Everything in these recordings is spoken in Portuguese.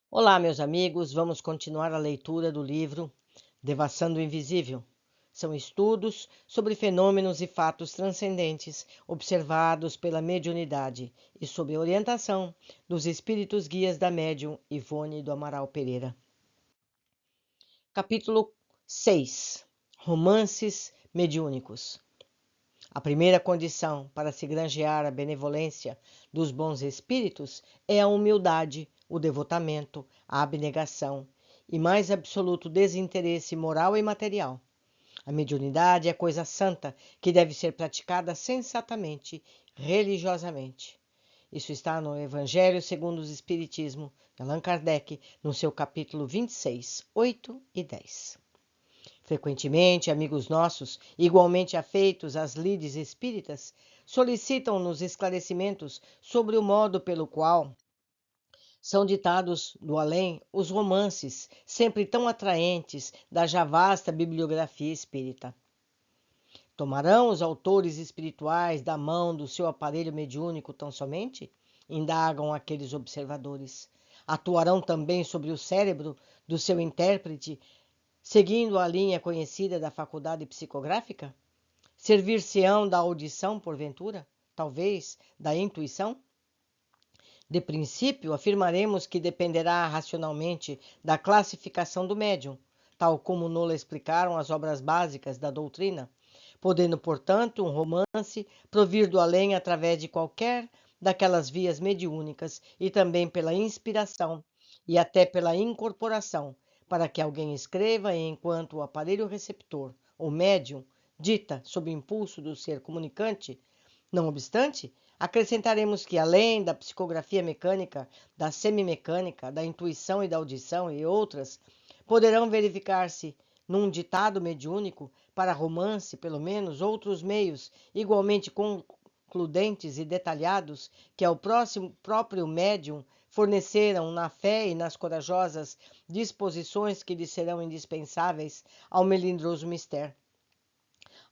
Olá, meus amigos, vamos continuar a leitura do livro Devassando o Invisível. São estudos sobre fenômenos e fatos transcendentes observados pela mediunidade e sob a orientação dos espíritos guias da médium Ivone do Amaral Pereira. Capítulo 6. Romances mediúnicos. A primeira condição para se granjear a benevolência dos bons espíritos é a humildade, o devotamento, a abnegação e mais absoluto desinteresse moral e material. A mediunidade é coisa santa que deve ser praticada sensatamente, religiosamente. Isso está no Evangelho segundo o Espiritismo, de Allan Kardec, no seu capítulo 26, 8 e 10. Frequentemente, amigos nossos, igualmente afeitos às lides espíritas, solicitam-nos esclarecimentos sobre o modo pelo qual são ditados do além os romances, sempre tão atraentes, da já vasta bibliografia espírita. Tomarão os autores espirituais da mão do seu aparelho mediúnico tão somente? Indagam aqueles observadores. Atuarão também sobre o cérebro do seu intérprete, seguindo a linha conhecida da faculdade psicográfica? Servir-se-ão da audição, porventura? Talvez da intuição? De princípio, afirmaremos que dependerá racionalmente da classificação do médium, tal como nola explicaram as obras básicas da doutrina, podendo, portanto, um romance provir do além através de qualquer daquelas vias mediúnicas e também pela inspiração e até pela incorporação, para que alguém escreva enquanto o aparelho receptor, ou médium, dita sob impulso do ser comunicante. Não obstante, acrescentaremos que, além da psicografia mecânica, da semimecânica, da intuição e da audição e outras, poderão verificar-se num ditado mediúnico, para romance, pelo menos, outros meios igualmente concludentes e detalhados que ao próprio médium forneceram na fé e nas corajosas disposições que lhe serão indispensáveis ao melindroso mistério.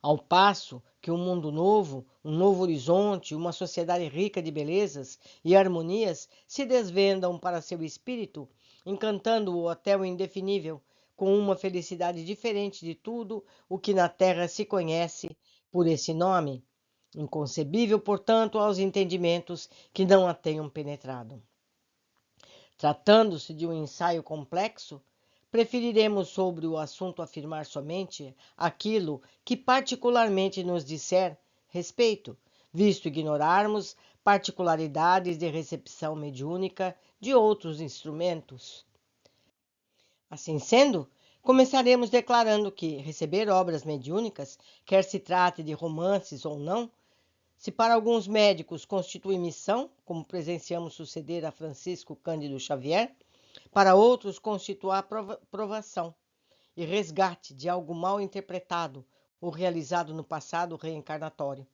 Ao passo que um mundo novo, um novo horizonte, uma sociedade rica de belezas e harmonias se desvendam para seu espírito, encantando-o até o indefinível, com uma felicidade diferente de tudo o que na terra se conhece por esse nome, inconcebível, portanto, aos entendimentos que não a tenham penetrado. Tratando-se de um ensaio complexo, preferiremos sobre o assunto afirmar somente aquilo que particularmente nos disser respeito, visto ignorarmos particularidades de recepção mediúnica de outros instrumentos. Assim sendo, começaremos declarando que receber obras mediúnicas, quer se trate de romances ou não, se para alguns médicos constitui missão, como presenciamos suceder a Francisco Cândido Xavier, para outros constitui provação e resgate de algo mal interpretado ou realizado no passado reencarnatório.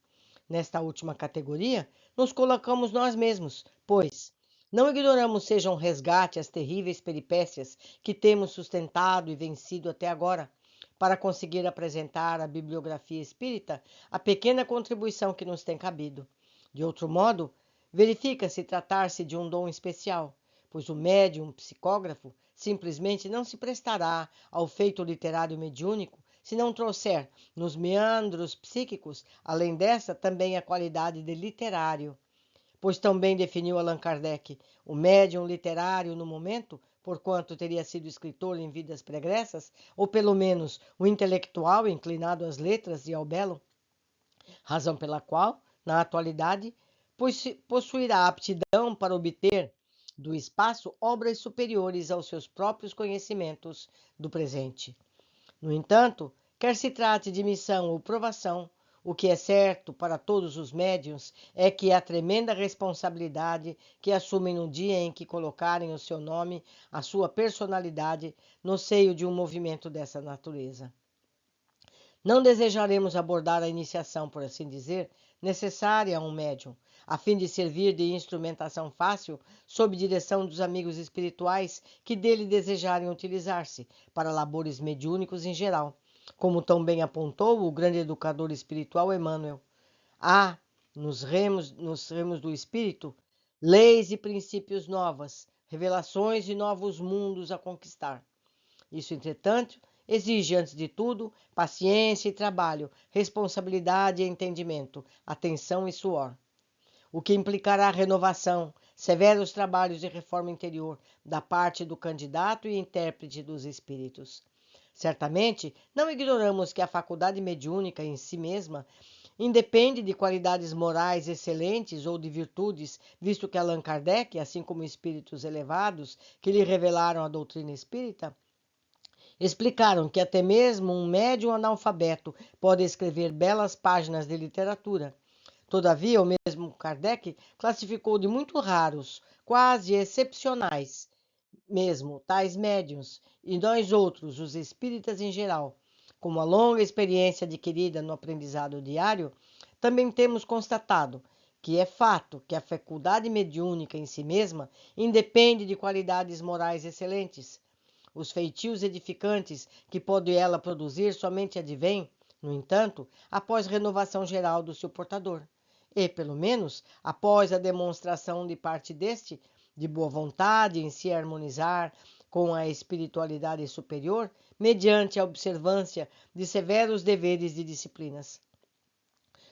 Nesta última categoria, nos colocamos nós mesmos, pois não ignoramos sejam resgate as terríveis peripécias que temos sustentado e vencido até agora, para conseguir apresentar à bibliografia espírita a pequena contribuição que nos tem cabido. De outro modo, verifica-se tratar-se de um dom especial, pois o médium psicógrafo simplesmente não se prestará ao feito literário mediúnico se não trouxer nos meandros psíquicos, além dessa, também a qualidade de literário, pois também definiu Allan Kardec o médium literário no momento, porquanto teria sido escritor em vidas pregressas, ou pelo menos o intelectual inclinado às letras e ao belo, razão pela qual, na atualidade, possuirá aptidão para obter do espaço obras superiores aos seus próprios conhecimentos do presente. No entanto, quer se trate de missão ou provação, o que é certo para todos os médiuns é que a tremenda responsabilidade que assumem no dia em que colocarem o seu nome, a sua personalidade, no seio de um movimento dessa natureza. Não desejaremos abordar a iniciação, por assim dizer, necessária a um médium, a fim de servir de instrumentação fácil sob direção dos amigos espirituais que dele desejarem utilizar-se para labores mediúnicos em geral, como tão bem apontou o grande educador espiritual Emmanuel. Há, nos remos do espírito, leis e princípios novas, revelações e novos mundos a conquistar. Isso, entretanto, exige, antes de tudo, paciência e trabalho, responsabilidade e entendimento, atenção e suor, o que implicará renovação, severos trabalhos de reforma interior da parte do candidato e intérprete dos espíritos. Certamente, não ignoramos que a faculdade mediúnica em si mesma independe de qualidades morais excelentes ou de virtudes, visto que Allan Kardec, assim como espíritos elevados que lhe revelaram a doutrina espírita, explicaram que até mesmo um médium analfabeto pode escrever belas páginas de literatura. Todavia, o mesmo Kardec classificou de muito raros, quase excepcionais mesmo, tais médiuns, e nós outros, os espíritas em geral, com a longa experiência adquirida no aprendizado diário, também temos constatado que é fato que a faculdade mediúnica em si mesma independe de qualidades morais excelentes. Os feitios edificantes que pode ela produzir somente advêm, no entanto, após renovação geral do seu portador. E, pelo menos, após a demonstração de parte deste, de boa vontade em se harmonizar com a espiritualidade superior, mediante a observância de severos deveres e disciplinas.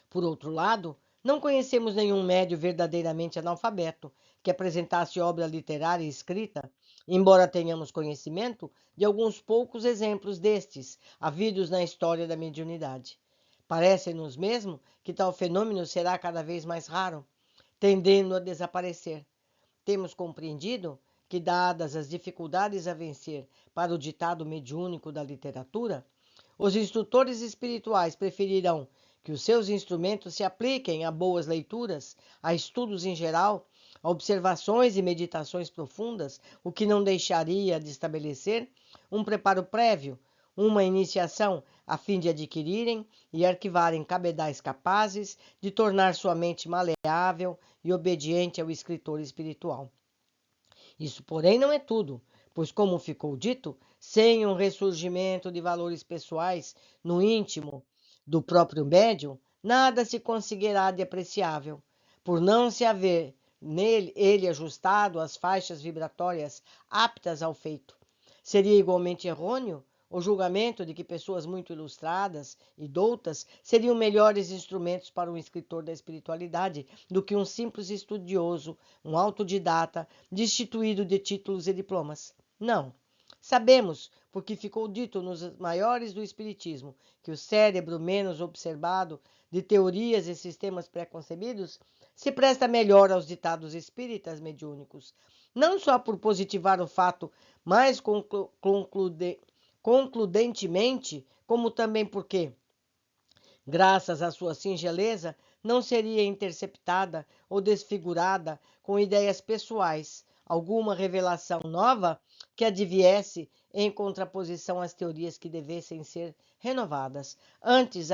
Por outro lado, não conhecemos nenhum médio verdadeiramente analfabeto que apresentasse obra literária e escrita, embora tenhamos conhecimento de alguns poucos exemplos destes, havidos na história da mediunidade. Parece-nos mesmo que tal fenômeno será cada vez mais raro, tendendo a desaparecer. Temos compreendido que, dadas as dificuldades a vencer para o ditado mediúnico da literatura, os instrutores espirituais preferirão que os seus instrumentos se apliquem a boas leituras, a estudos em geral, a observações e meditações profundas, o que não deixaria de estabelecer um preparo prévio, uma iniciação a fim de adquirirem e arquivarem cabedais capazes de tornar sua mente maleável e obediente ao escritor espiritual. Isso, porém, não é tudo, pois, como ficou dito, sem um ressurgimento de valores pessoais no íntimo do próprio médium, nada se conseguirá de apreciável, por não se haver nele ele ajustado às faixas vibratórias aptas ao feito. Seria igualmente errôneo o julgamento de que pessoas muito ilustradas e doutas seriam melhores instrumentos para um escritor da espiritualidade do que um simples estudioso, um autodidata, destituído de títulos e diplomas. Não. Sabemos, porque ficou dito nos maiores do Espiritismo, que o cérebro menos observado de teorias e sistemas pré-concebidos se presta melhor aos ditados espíritas mediúnicos, não só por positivar o fato mais concludentemente, como também porque, graças à sua singeleza, não seria interceptada ou desfigurada com ideias pessoais, alguma revelação nova que adviesse em contraposição às teorias que devessem ser renovadas. Antes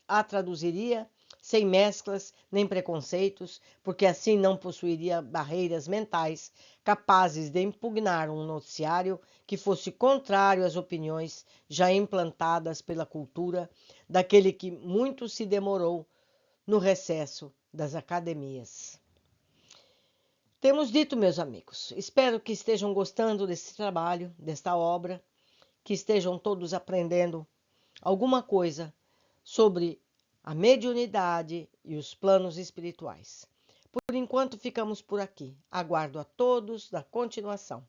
a traduziria sem mesclas nem preconceitos, porque assim não possuiria barreiras mentais capazes de impugnar um noticiário que fosse contrário às opiniões já implantadas pela cultura daquele que muito se demorou no recesso das academias. Temos dito, meus amigos, espero que estejam gostando desse trabalho, desta obra, que estejam todos aprendendo alguma coisa sobre a mediunidade e os planos espirituais. Por enquanto, ficamos por aqui. Aguardo a todos na continuação.